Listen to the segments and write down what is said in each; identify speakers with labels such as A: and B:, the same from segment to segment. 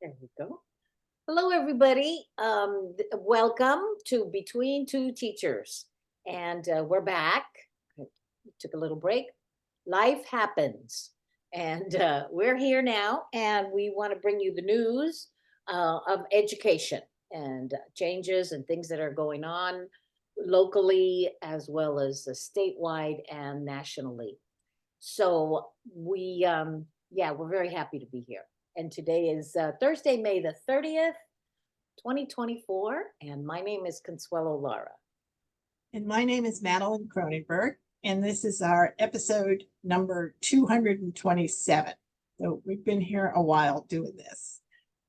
A: There we go. Hello, everybody. Welcome to Between Two Teachers. And we're back. We took a little break. Life happens. And we're here now, and we want to bring you the news of education and changes and things that are going on locally as well as statewide and nationally. So yeah, we're very happy to be here. And today is Thursday, May the 30th, 2024. And my name is Consuelo Lara.
B: And my name is Madeline Cronenberg, and this is our episode number 227. So we've been here a while doing this.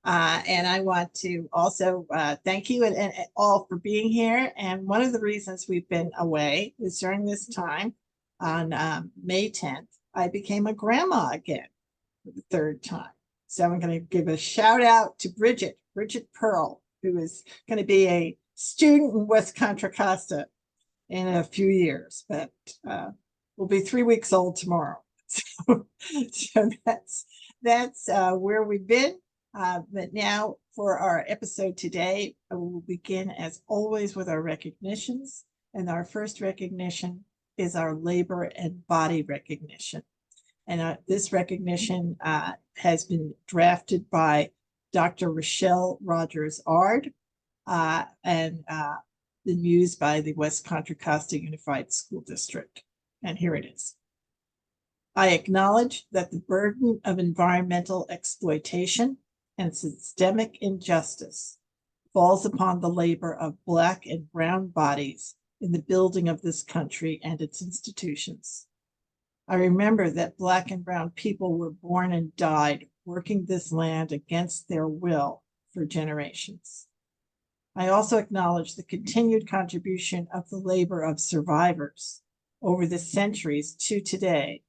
B: And I want to also thank you and all for being here. And one of the reasons we've been away is during this time on May 10th, I became a grandma again for the third time. So I'm going to give a shout out to Bridget Pearl, who is going to be a student in West Contra Costa in a few years, but will be 3 weeks old tomorrow. So that's where we've been. But now for our episode today, we'll begin as always with our recognitions. And our first recognition is our labor and body recognition. And this recognition has been drafted by Dr. Rochelle Rogers Ard and been used by the West Contra Costa Unified School District. And here it is. I acknowledge that the burden of environmental exploitation and systemic injustice falls upon the labor of Black and brown bodies in the building of this country and its institutions. I remember that Black and brown people were born and died working this land against their will for generations. I also acknowledge the continued contribution of the labor of survivors over the centuries to today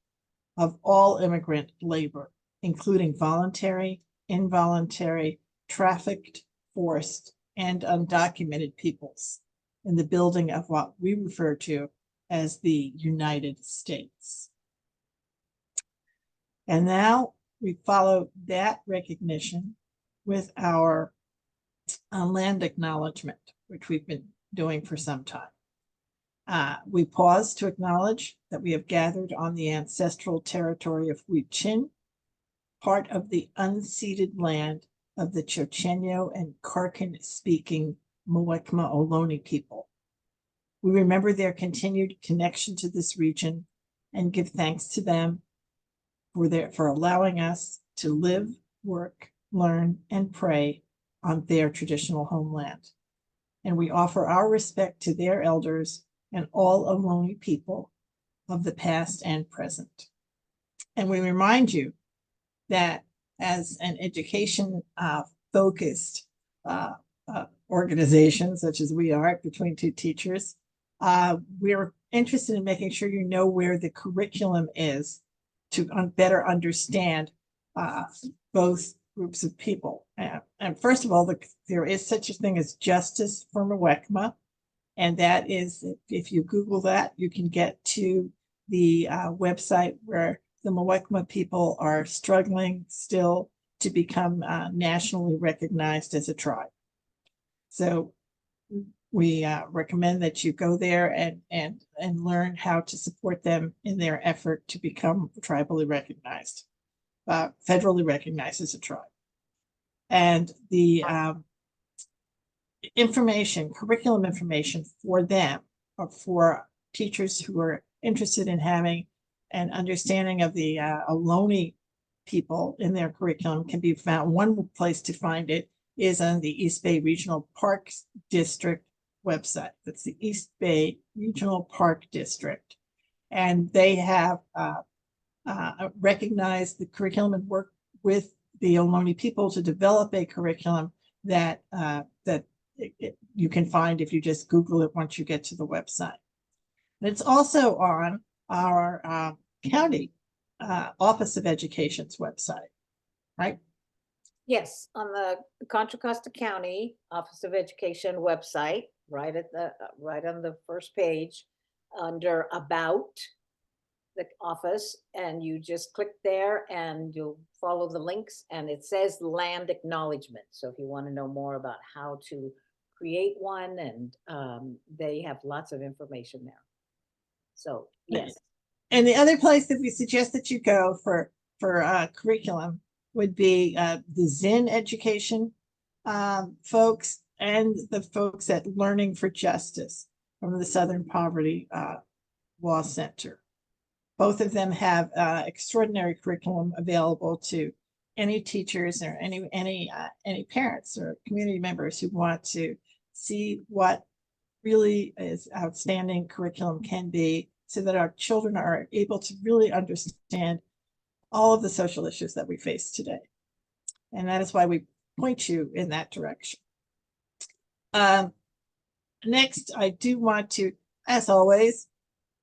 B: of all immigrant labor, including voluntary, involuntary, trafficked, forced, and undocumented peoples in the building of what we refer to as the United States. And now we follow that recognition with our land acknowledgement, which we've been doing for some time. We pause to acknowledge that we have gathered on the ancestral territory of Huichin, part of the unceded land of the Chochenyo and Karkan-speaking Muwekma Ohlone people. We remember their continued connection to this region and give thanks to them for allowing us to live, work, learn, and pray on their traditional homeland. And we offer our respect to their elders and all Ohlone people of the past and present. And we remind you that as an education focused organization, such as we are, Between Two Teachers, we're interested in making sure you know where the curriculum is to better understand both groups of people. And first of all, there is such a thing as Justice for Muwekma, and that is, if you Google that, you can get to the website where the Muwekma people are struggling still to become nationally recognized as a tribe. So we recommend that you go there and learn how to support them in their effort to become tribally recognized, federally recognized as a tribe. And the curriculum information for them, or for teachers who are interested in having an understanding of the Ohlone people in their curriculum, can be found. One place to find it is on the East Bay Regional Parks District website. That's the East Bay Regional Park District. And they have recognized the curriculum and worked with the Ohlone people to develop a curriculum that you can find if you just Google it once you get to the website. And it's also on our county Office of Education's website, right?
A: Yes, on the Contra Costa County Office of Education website, right on the first page, under About, the office and you just click there and you'll follow the links and it says land acknowledgement. So if you want to know more about how to create one, and they have lots of information there. So yes.
B: And the other place that we suggest that you go for curriculum would be the Zinn Education folks and the folks at Learning for Justice from the Southern Poverty Law Center. Both of them have extraordinary curriculum available to any teachers or any parents or community members who want to see what really is outstanding curriculum can be, so that our children are able to really understand all of the social issues that we face today. And that is why we point you in that direction. Next, I do want to, as always,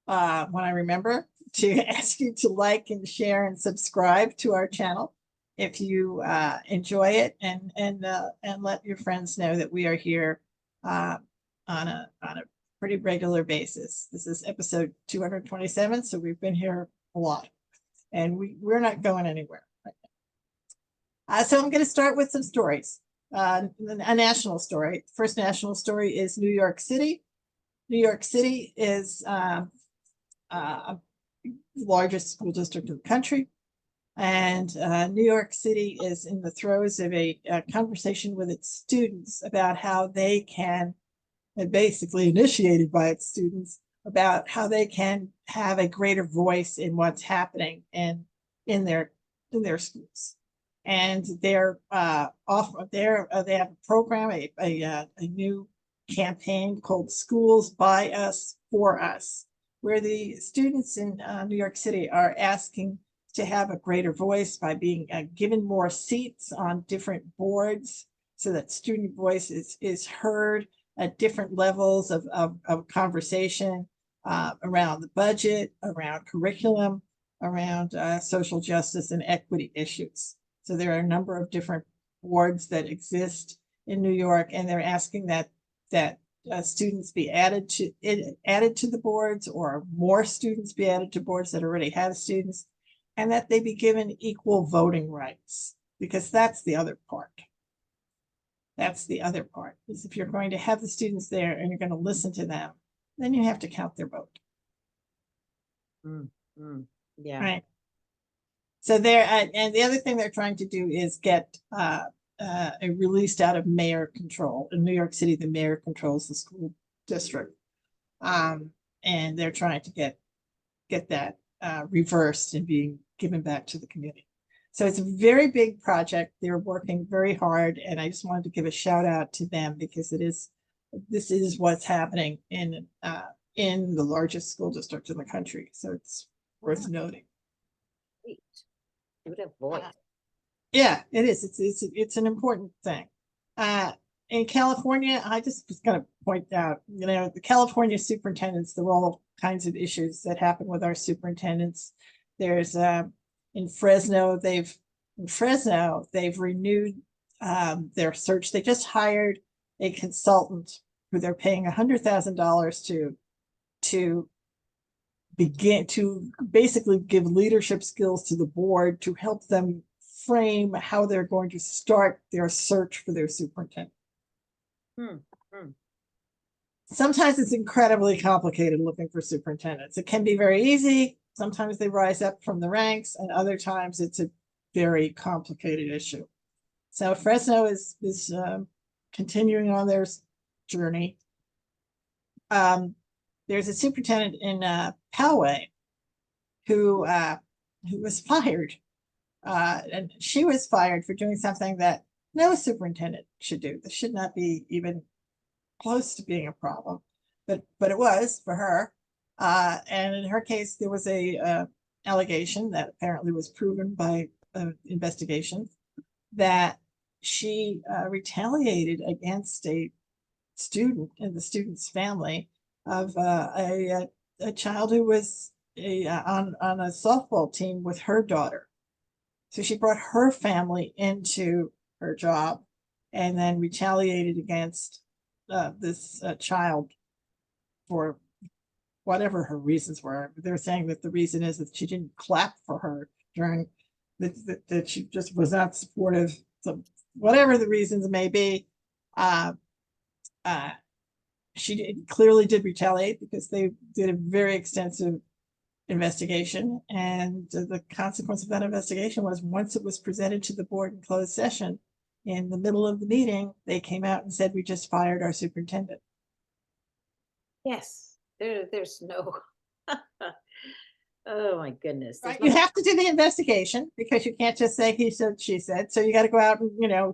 B: when I remember, to ask you to like and share and subscribe to our channel if you enjoy it, and let your friends know that we are here on a pretty regular basis. This is episode 227, so we've been here a lot, and we're not going anywhere right now. So I'm going to start with some stories. A national story. First national story is New York City. New York City is the largest school district in the country. And New York City is in the throes of a conversation with its students about how they can, and basically initiated by its students, about how they can have a greater voice in what's happening in their schools. And they're they have a program, a new campaign called Schools by Us for Us, where the students in New York City are asking to have a greater voice by being given more seats on different boards, so that student voice is heard at different levels of conversation around the budget, around curriculum, around social justice and equity issues. So there are a number of different boards that exist in New York, and they're asking that students be added to the boards, or more students be added to boards that already have students, and that they be given equal voting rights, because that's the other part. That's the other part, is if you're going to have the students there and you're going to listen to them, then you have to count their vote.
A: Yeah.
B: Right. So there, and the other thing they're trying to do is get released out of mayor control. In New York City, the mayor controls the school district, and they're trying to get that reversed and being given back to the community. So it's a very big project. They're working very hard, and I just wanted to give a shout out to them, because this is what's happening in the largest school district in the country. So it's worth noting. Yeah, it is. It's an important thing. In California, I just was going to point out, the California superintendents, there are all kinds of issues that happen with our superintendents. There's in Fresno, they've renewed their search. They just hired a consultant who they're paying $100,000 to begin to basically give leadership skills to the board to help them frame how they're going to start their search for their superintendent. Sometimes it's incredibly complicated looking for superintendents. It can be very easy. Sometimes they rise up from the ranks, and other times it's a very complicated issue. So Fresno is continuing on their journey. There's a superintendent in Poway who was fired, and she was fired for doing something that no superintendent should do. This should not be even close to being a problem, but it was for her. And in her case, there was a allegation that apparently was proven by investigation that she retaliated against a student and the student's family of a child who was on a softball team with her daughter. So she brought her family into her job and then retaliated against this child for whatever her reasons were. They're saying that the reason is that she didn't clap for her during that she just was not supportive. So whatever the reasons may be, uh, clearly did retaliate because they did a very extensive investigation, and the consequence of that investigation was once it was presented to the board in closed session, in the middle of the meeting, they came out and said, we just fired our superintendent.
A: Yes, there's no. Oh, my goodness.
B: Right, you have to do the investigation because you can't just say he said, she said. So you got to go out and,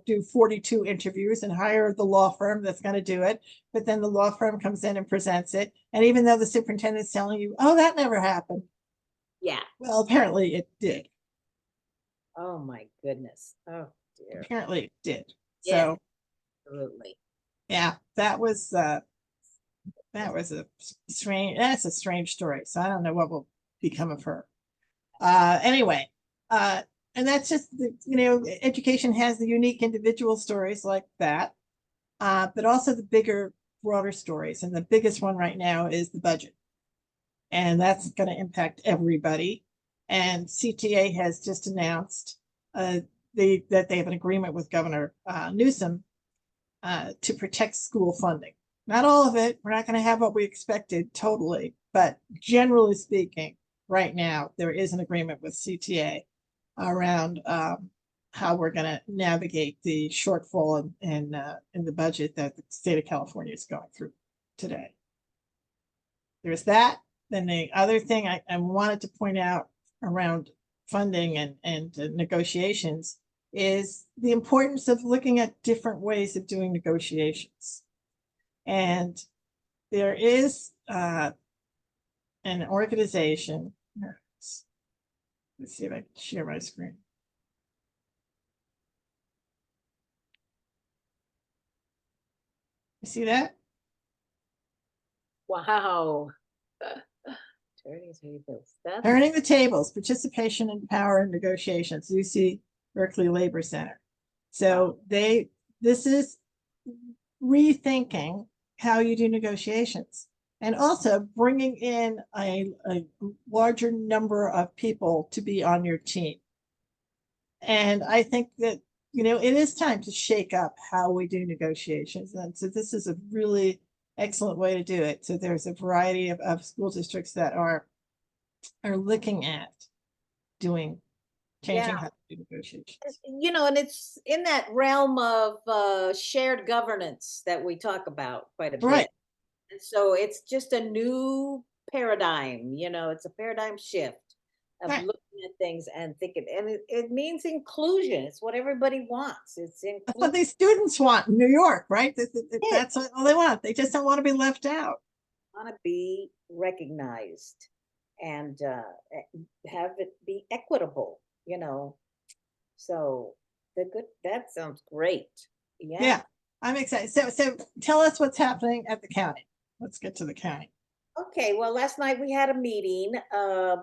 B: do 42 interviews and hire the law firm that's going to do it. But then the law firm comes in and presents it. And even though the superintendent's telling you, oh, that never happened.
A: Yeah.
B: Well, apparently it did.
A: Oh, my goodness. Oh, dear.
B: Apparently it did.
A: Yeah,
B: So
A: absolutely.
B: yeah, that was a that's a strange story. So I don't know what will become of her. Anyway, and that's just education has the unique individual stories like that, but also the bigger, broader stories. And the biggest one right now is the budget, and that's going to impact everybody. And CTA has just announced that they have an agreement with Governor Newsom to protect school funding. Not all of it. We're not going to have what we expected totally, but generally speaking, right now there is an agreement with CTA around how we're going to navigate the shortfall in the budget that the state of California is going through today. There's that. Then the other thing I wanted to point out around funding and negotiations is the importance of looking at different ways of doing negotiations. And there is an organization. Let's see if I can share my screen. You see that?
A: Wow. Turning tables. That's
B: Turning the tables, participation and power in negotiations, UC Berkeley Labor Center. So this is rethinking how you do negotiations, and also bringing in a larger number of people to be on your team. And I think that, it is time to shake up how we do negotiations. And so this is a really excellent way to do it. So there's a variety of school districts that are looking at changing
A: Yeah.
B: how to do negotiations.
A: And it's in that realm of shared governance that we talk about quite a bit.
B: Right.
A: And so it's just a new paradigm, it's a paradigm shift of
B: Right.
A: looking at things and thinking, and it means inclusion. It's what everybody wants. It's
B: That's what
A: inclusion.
B: these students want in New York, right? That's all they want. They just don't want to be left out.
A: Want to be recognized and have it be equitable, So that sounds great.
B: Yeah, I'm excited. So tell us what's happening at the county. Let's get to the county.
A: Okay, well, last night we had a meeting,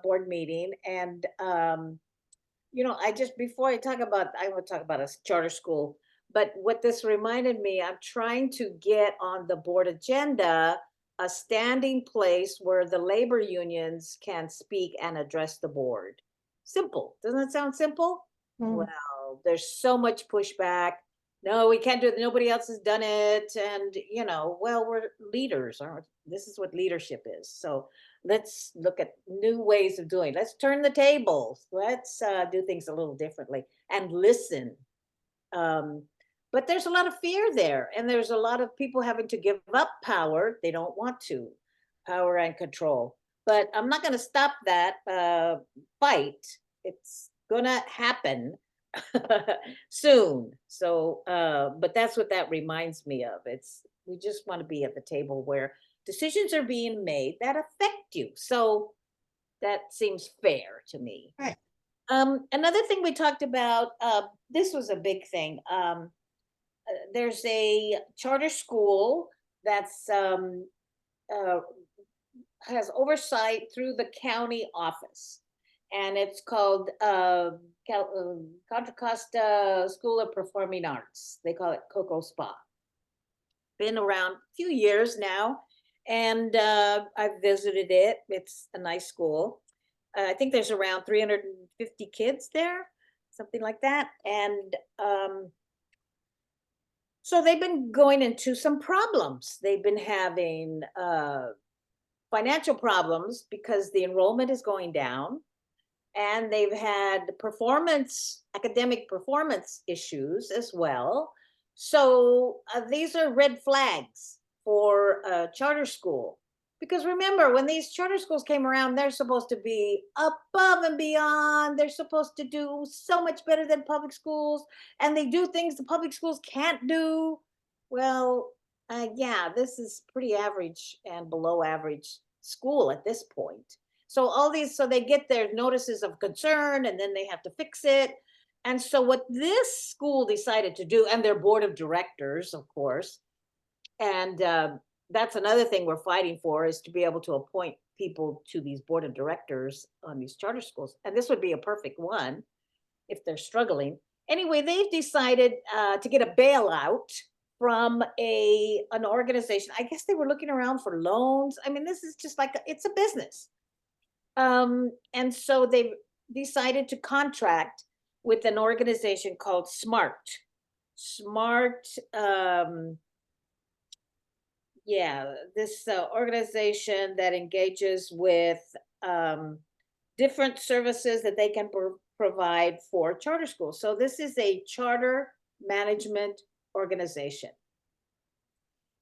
A: board meeting, and I just before I want to talk about a charter school, but what this reminded me, I'm trying to get on the board agenda a standing place where the labor unions can speak and address the board. Simple. Doesn't that sound simple? Well, there's so much pushback. No, we can't do it. Nobody else has done it. And, well, we're leaders, aren't we? This is what leadership is. So let's look at new ways of doing it. Let's turn the tables. Let's do things a little differently and listen. But there's a lot of fear there. And there's a lot of people having to give up power. They don't want to, power and control. But I'm not going to stop that fight. It's going to happen soon. So, but that's what that reminds me of. We just want to be at the table where decisions are being made that affect you. So that seems fair to me.
B: Right.
A: Another thing we talked about, this was a big thing. There's a charter school that's has oversight through the county office, and it's called Contra Costa School of Performing Arts. They call it Coco Spa. Been around a few years now, And I visited it. It's a nice school. I think there's around 350 kids there, something like that. And so they've been going into some problems. They've been having financial problems because the enrollment is going down, and they've had academic performance issues as well. So these are red flags for a charter school. Because remember, when these charter schools came around, they're supposed to be above and beyond. They're supposed to do so much better than public schools, and they do things the public schools can't do. Well, yeah, this is pretty average and below average school at this point. So all these, so they get their notices of concern and then they have to fix it. And so what this school decided to do, and their board of directors, of course, and that's another thing we're fighting for, is to be able to appoint people to these board of directors on these charter schools. And this would be a perfect one if they're struggling. Anyway, they've decided to get a bailout from an organization. I guess they were looking around for loans. I mean, this is just like, it's a business. And so they've decided to contract with an organization called SMART. SMART, yeah, this organization that engages with different services that they can provide for charter schools. So this is a charter management organization.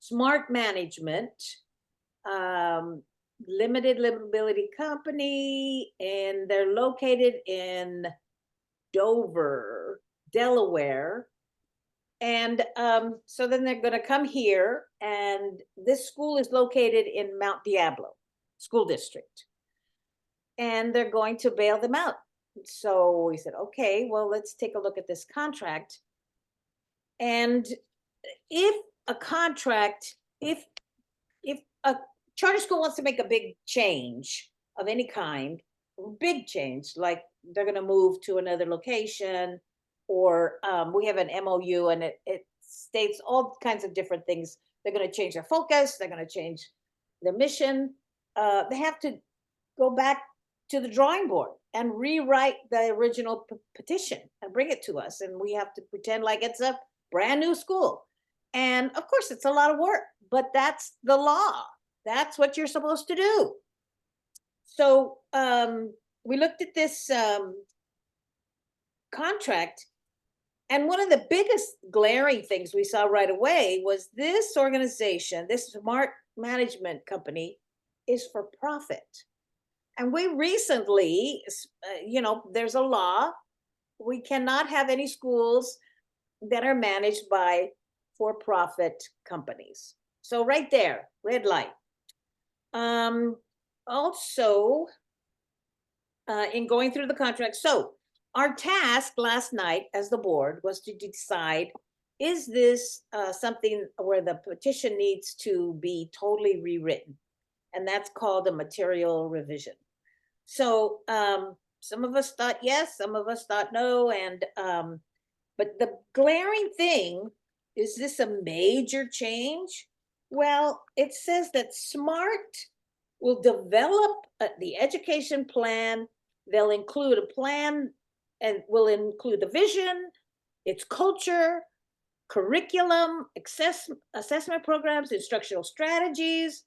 A: SMART Management, limited liability company, and they're located in Dover, Delaware. And so then they're going to come here, and this school is located in Mount Diablo School District, and they're going to bail them out. So we said, okay, well, let's take a look at this contract. And if a contract, if a charter school wants to make a big change of any kind, big change, like they're going to move to another location, or we have an MOU and it states all kinds of different things. They're going to change their focus. They're going to change their mission. They have to go back to the drawing board and rewrite the original petition and bring it to us. And we have to pretend like it's a brand new school. And of course, it's a lot of work, but that's the law. That's what you're supposed to do. So we looked at this contract, and one of the biggest glaring things we saw right away was this organization, this SMART Management company, is for profit. And we recently, there's a law. We cannot have any schools that are managed by for-profit companies. So right there, red light. Also, in going through the contract, so our task last night as the board was to decide, is this something where the petition needs to be totally rewritten? And that's called a material revision. So some of us thought yes, some of us thought no. And but the glaring thing, is this a major change? Well, it says that SMART will develop the education plan. They'll include a plan and will include the vision, its culture, curriculum, assessment programs, instructional strategies,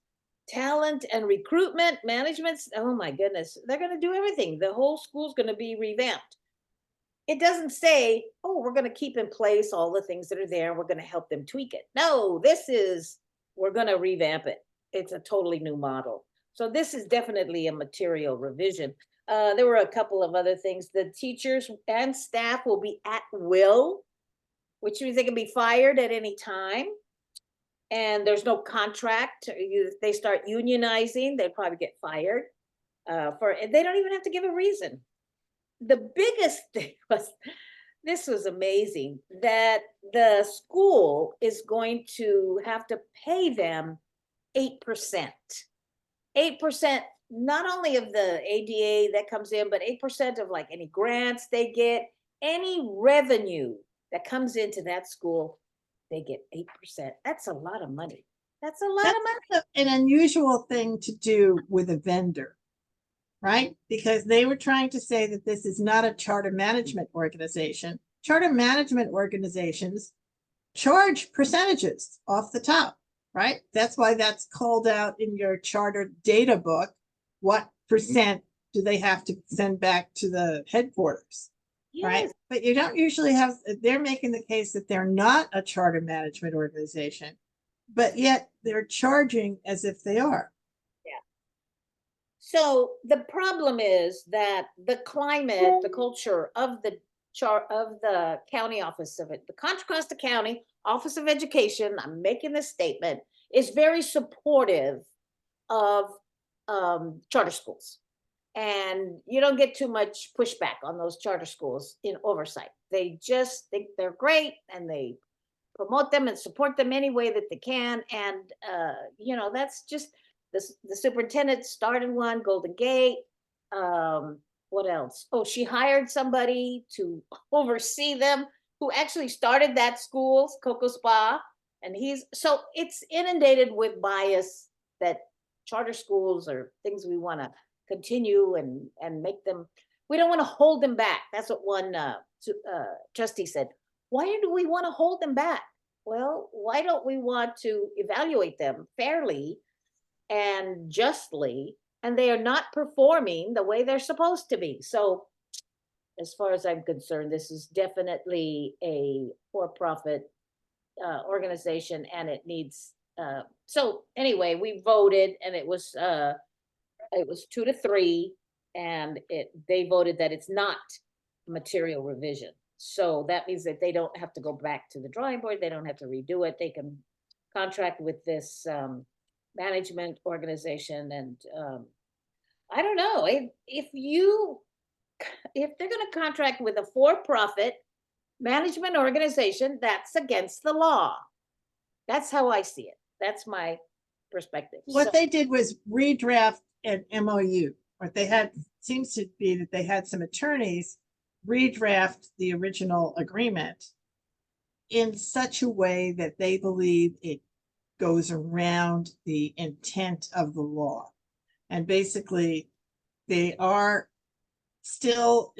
A: talent and recruitment, management. Oh my goodness, they're going to do everything. The whole school's going to be revamped. It doesn't say, oh, we're going to keep in place all the things that are there. We're going to help them tweak it. No, we're going to revamp it. It's a totally new model. So this is definitely a material revision. There were a couple of other things. The teachers and staff will be at will, which means they can be fired at any time. And there's no contract. If they start unionizing, they probably get fired. They don't even have to give a reason. The biggest thing was, this was amazing, that the school is going to have to pay them 8%. 8%, not only of the ADA that comes in, but 8% of like any grants they get, any revenue that comes into that school, they get 8%. That's a lot of money. That's a lot
B: That's
A: of money.
B: an unusual thing to do with a vendor, right? Because they were trying to say that this is not a charter management organization. Charter management organizations charge percentages off the top, right? That's why that's called out in your charter data book. What percent do they have to send back to the headquarters, right?
A: Yes,
B: But you don't usually have, they're making the case that they're not a charter management organization, but yet they're charging as if they are.
A: so the problem is that the climate, the culture of the of the county office of it, the Contra Costa County Office of Education, I'm making this statement, is very supportive of charter schools. And you don't get too much pushback on those charter schools in oversight. They just think they're great and they promote them and support them any way that they can. And, that's just the superintendent started one, Golden Gate. Um, what else? Oh, she hired somebody to oversee them who actually started that school, Coco Spa. And so it's inundated with bias that charter schools are things we want to continue and make them, we don't want to hold them back. That's what one trustee said. Why do we want to hold them back? Well, why don't we want to evaluate them fairly and justly, and they are not performing the way they're supposed to be? So as far as I'm concerned, this is definitely a for-profit organization, and it needs so anyway, we voted and it was 2-3, and they voted that it's not material revision. So that means that they don't have to go back to the drawing board. They don't have to redo it. They can contract with this management organization. And I don't know if they're going to contract with a for-profit management organization, that's against the law. That's how I see it. That's my perspective.
B: What they did was redraft an MOU. What they had seems to be that they had some attorneys redraft the original agreement in such a way that they believe it goes around the intent of the law. And basically, they are still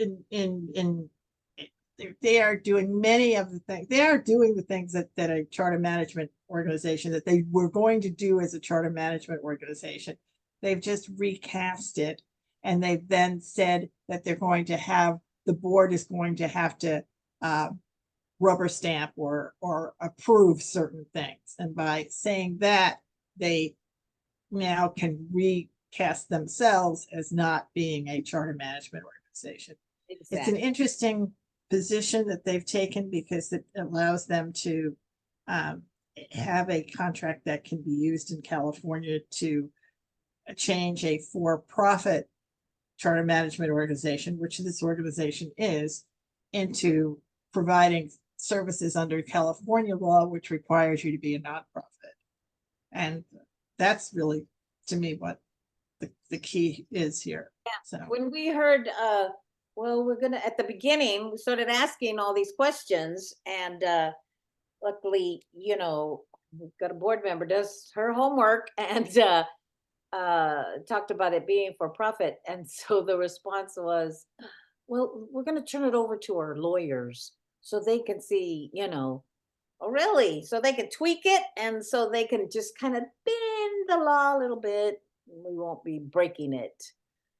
B: they are doing many of the things. They are doing the things that a charter management organization that they were going to do as a charter management organization. They've just recast it, and they've then said that they're going to have, the board is going to have to rubber stamp or approve certain things. And by saying that, they now can recast themselves as not being a charter management organization. It's an interesting position that they've taken because it allows them to have a contract that can be used in California to change a for-profit charter management organization, which this organization is, into providing services under California law, which requires you to be a nonprofit. And that's really, to me, what the key is here.
A: Yeah.
B: So
A: When we heard, well, we're gonna, at the beginning, we started asking all these questions, and luckily, we've got a board member does her homework and talked about it being for profit. And so the response was, well, we're gonna turn it over to our lawyers so they can see, oh, really? So they can tweak it, and so they can just kind of bend the law a little bit. We won't be breaking it.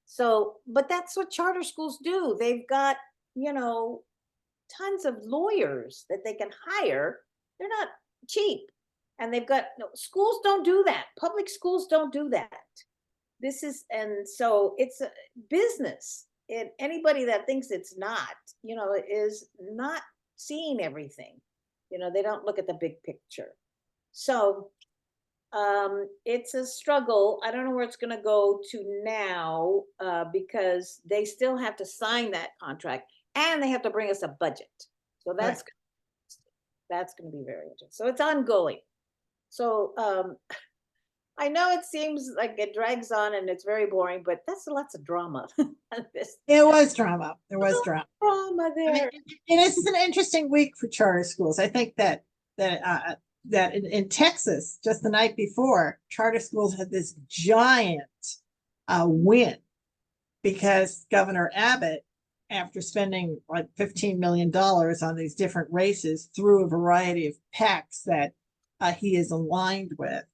A: So, but that's what charter schools do. They've got, tons of lawyers that they can hire. They're not cheap. And they've got, no, schools don't do that. Public schools don't do that. And so it's a business. And anybody that thinks it's not, is not seeing everything. They don't look at the big picture. So it's a struggle. I don't know where it's going to go to now because they still have to sign that contract and they have to bring us a budget. So that's going to be very interesting. So it's ongoing. So I know it seems like it drags on and it's very boring, but that's lots of drama.
B: It was drama. There was drama.
A: Drama there.
B: This is an interesting week for charter schools. I think that that in Texas, just the night before, charter schools had this giant win because Governor Abbott, after spending like $15 million on these different races through a variety of PACs that he is aligned with,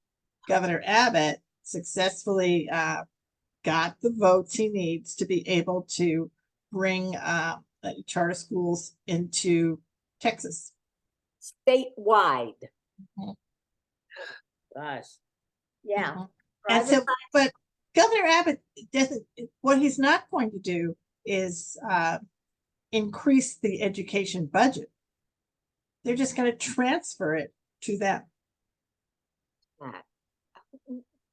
B: Governor Abbott successfully got the votes he needs to be able to bring charter schools into Texas.
A: Statewide.
B: Mhm.
A: Gosh. Yeah.
B: Mhm. And
A: Private
B: so,
A: side-
B: but Governor Abbott doesn't, what he's not going to do is increase the education budget. They're just going to transfer it to them.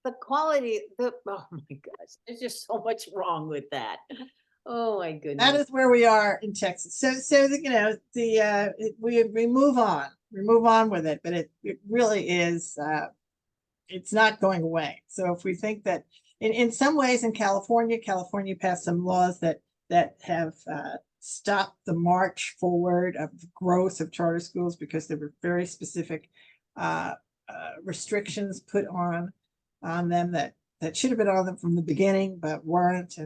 A: the quality, oh my gosh, there's just so much wrong with that. Oh my
B: That
A: goodness.
B: is where we are in Texas. So you know, we move on with it, but it really is, it's not going away. So if we think that in some ways in California passed some laws that have stopped the march forward of the growth of charter schools because there were very specific restrictions put on them that should have been on them from the beginning but weren't,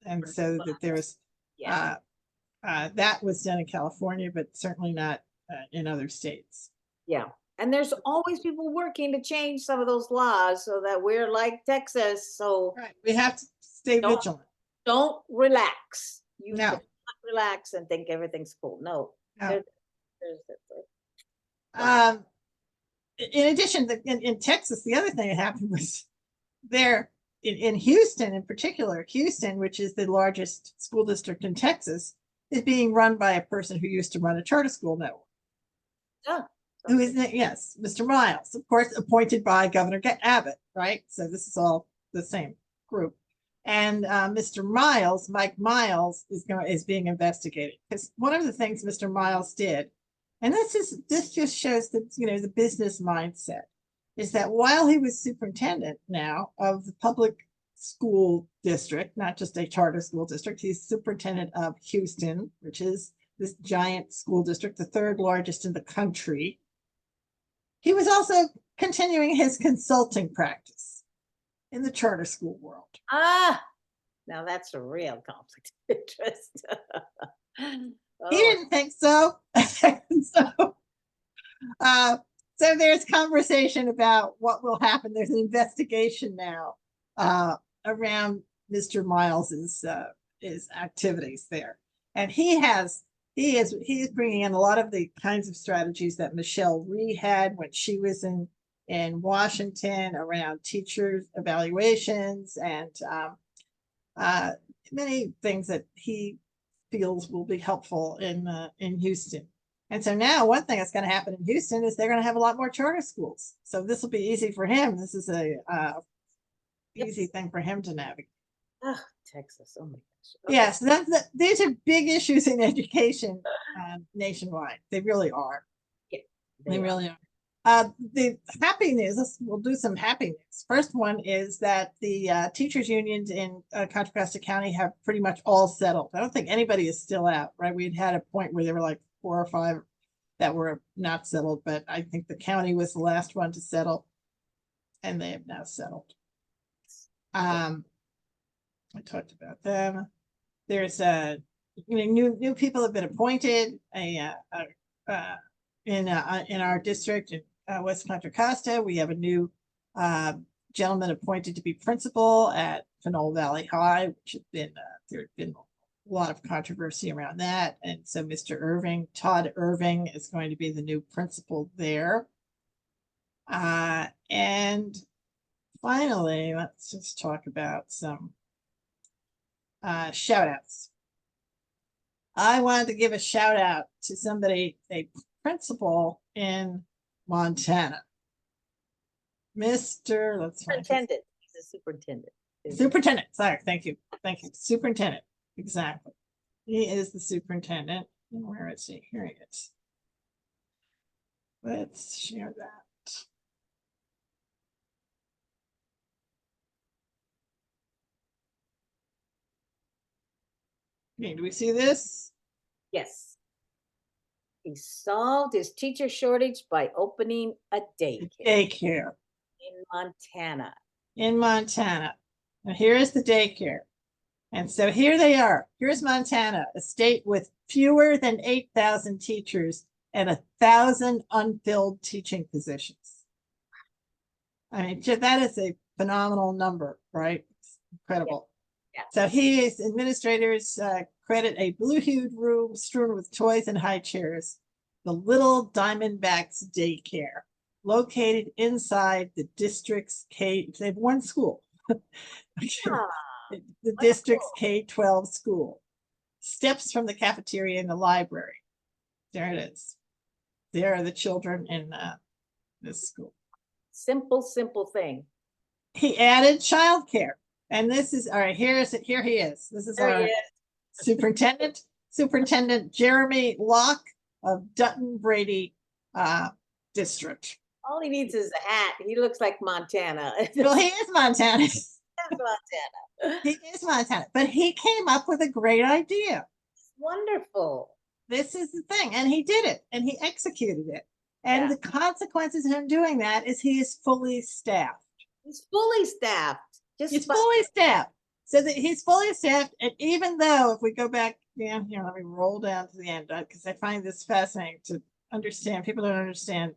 B: and so that there was
A: Yeah.
B: that was done in California, but certainly not in other states.
A: Yeah. And there's always people working to change some of those laws so that we're like Texas. So
B: Right, we have to stay
A: Don't-
B: vigilant.
A: don't relax. You
B: No.
A: cannot relax and think everything's cool. No.
B: No.
A: There's
B: In addition, in Texas, the other thing that happened was there in Houston, in particular, Houston, which is the largest school district in Texas, is being run by a person who used to run a charter school network.
A: Yeah.
B: Who is it? Yes, Mr. Miles, of course, appointed by Governor Abbott, right? So this is all the same group. And Mr. Miles, Mike Miles, is being investigated because one of the things Mr. Miles did, and this just shows that the business mindset, is that while he was superintendent now of the public school district, not just a charter school district, he's superintendent of Houston, which is this giant school district, the third largest in the country. He was also continuing his consulting practice in the charter school world.
A: Now that's a real conflict of interest.
B: He didn't think so. So there's conversation about what will happen. There's an investigation now around Mr. Miles's activities there, and he is bringing in a lot of the kinds of strategies that Michelle Rhee had when she was in Washington around teachers evaluations and many things that he feels will be helpful in Houston. And so now one thing that's going to happen in Houston is they're going to have a lot more charter schools. So this will be easy for him. This is a easy thing for him to navigate.
A: Oh, Texas. Oh my gosh.
B: Yes, these are big issues in education nationwide. They really are.
A: Yeah,
B: They
A: are.
B: really are. The happy news, we'll do some happy news. First one is that the teachers unions in Contra Costa County have pretty much all settled. I don't think anybody is still out, right? We'd had a point where there were like 4 or 5 that were not settled, but I think the county was the last one to settle, and they have now settled. I talked about them. There's new people have been appointed in our district in West Contra Costa. We have a new gentleman appointed to be principal at Pinole Valley High, which has been there had been a lot of controversy around that. And so Mr. Todd Irving is going to be the new principal there. And finally, let's just talk about some shout outs. I wanted to give a shout out to somebody, a principal in Montana. Let's find
A: Superintendent. He's a superintendent.
B: Superintendent. Sorry, thank you. Superintendent. Exactly. He is the superintendent. Where is he? Here he is. Let's share that. Okay, do we see this?
A: Yes. He solved his teacher shortage by opening a daycare
B: Daycare
A: in Montana.
B: in Montana. Now here is the daycare. And so here they are. Here's Montana, a state with fewer than 8,000 teachers and 1,000 unfilled teaching positions. I mean, that is a phenomenal number, right? It's incredible.
A: Yeah.
B: So administrators credit a blue-hued room strewn with toys and high chairs, the Little Diamondbacks Daycare, located inside the district's K. They have one school.
A: Ah,
B: The district's K-12 school. Steps from the cafeteria and the library. There it is. There are the children in this school.
A: simple, simple thing.
B: He added childcare. And this is, all right, here he is. This is
A: There
B: our
A: he is.
B: Superintendent Jeremy Locke of Dutton Brady District.
A: All he needs is a hat. He looks like Montana.
B: Well, he is Montana.
A: Montana.
B: He is Montana, but he came up with a great idea.
A: Wonderful.
B: This is the thing, and he did it, and he executed it. And
A: Yeah.
B: the consequences of him doing that is he is fully staffed.
A: He's fully staffed.
B: He's fully staffed. So that he's fully staffed, and even though if we go back down here, let me roll down to the end because I find this fascinating to understand. People don't understand.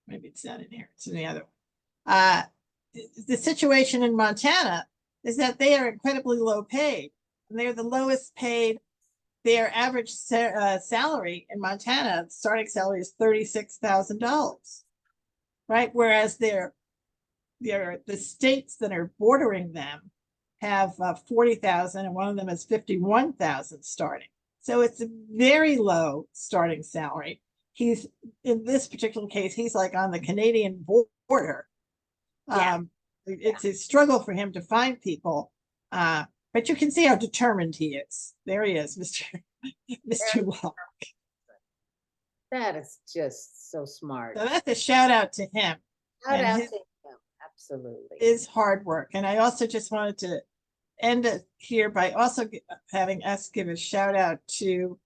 B: Maybe it's not in here. It's in the other one. The situation in Montana is that they are incredibly low paid, and they're the lowest paid. Their average salary in Montana, starting salary is $36,000, right? Whereas the states that are bordering them have 40,000, and one of them is 51,000 starting. So it's a very low starting salary. He's in this particular case, he's like on the Canadian border.
A: Yeah.
B: It's a struggle for him to find people. But you can see how determined he is. There he is, Mr. Locke.
A: That is just so smart.
B: So that's a shout out to him.
A: Shout
B: and
A: out
B: his-
A: to him. Absolutely.
B: Is hard work. And I also just wanted to end it here by also having us give a shout out to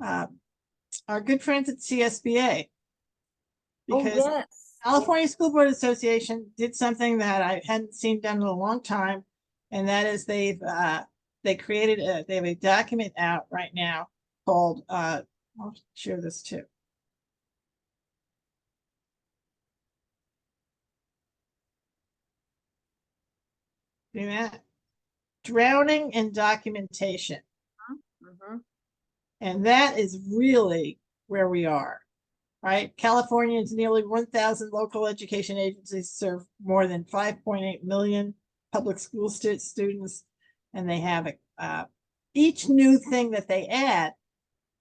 B: our good friends at CSBA.
A: Oh,
B: Because
A: yes.
B: California School Board Association did something that I hadn't seen done in a long time, and that is they have a document out right now called I'll share this too. See that? Drowning in documentation.
A: Mhm.
B: And that is really where we are, right? California's nearly 1,000 local education agencies serve more than 5.8 million public school students, and they have each new thing that they add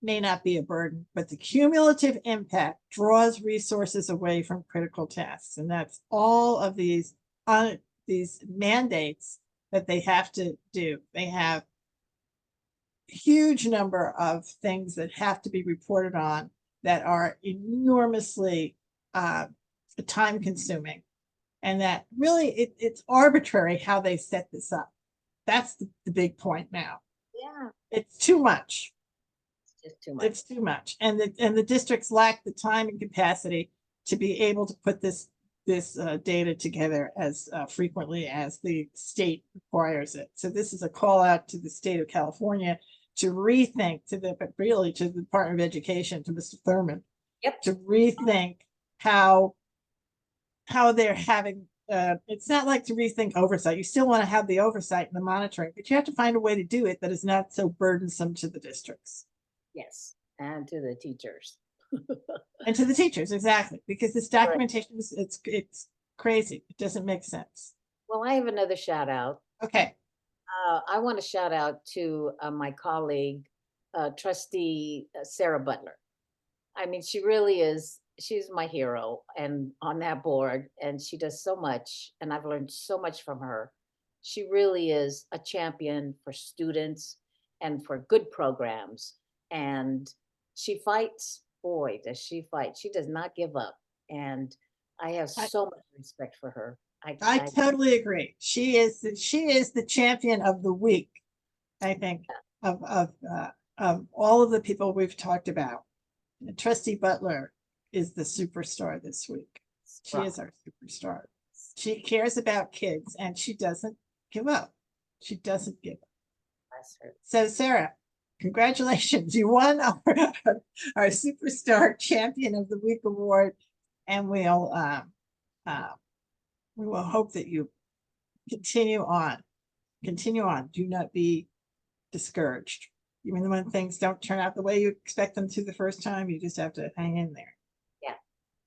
B: may not be a burden, but the cumulative impact draws resources away from critical tasks, and that's all of these mandates that they have to do. They have huge number of things that have to be reported on that are enormously time consuming, and that really it's arbitrary how they set this up. That's the big point now.
A: Yeah.
B: It's too much.
A: It's just too much.
B: It's too much, and the districts lack the time and capacity to be able to put this data together as frequently as the state requires it. So this is a call out to the state of California to rethink to the Department of Education, to Mr. Thurman.
A: Yep.
B: To rethink how they're having it's not like to rethink oversight. You still want to have the oversight and the monitoring, but you have to find a way to do it that is not so burdensome to the districts.
A: Yes. And to the teachers.
B: And to the teachers, exactly, because this documentation is it's crazy. It doesn't make sense.
A: Well, I have another shout out.
B: Okay.
A: I want to shout out to my colleague, trustee Sarah Butler. I mean, she really is, she's my hero and on that board, and she does so much, and I've learned so much from her. She really is a champion for students and for good programs, and she fights. Boy, does she fight. She does not give up, and I have so much respect for her.
B: I totally agree. She is the champion of the week, I think, of of all of the people we've talked about, Trustee Butler is the superstar this week. She
A: Right.
B: is our superstar. She cares about kids and she doesn't give up. She doesn't give up.
A: Bless her.
B: So Sarah, congratulations. You won our Superstar Champion of the Week award. And we will hope that you continue on. Continue on. Do not be discouraged. Even when things don't turn out the way you expect them to the first time, you just have to hang in there.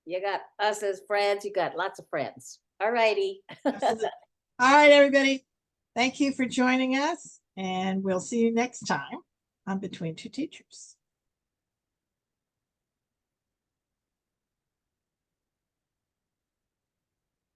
A: You got us as friends. You got lots of friends. All righty.
B: Absolutely. All right, everybody. Thank you for joining us, and we'll see you next time on Between Two Teachers.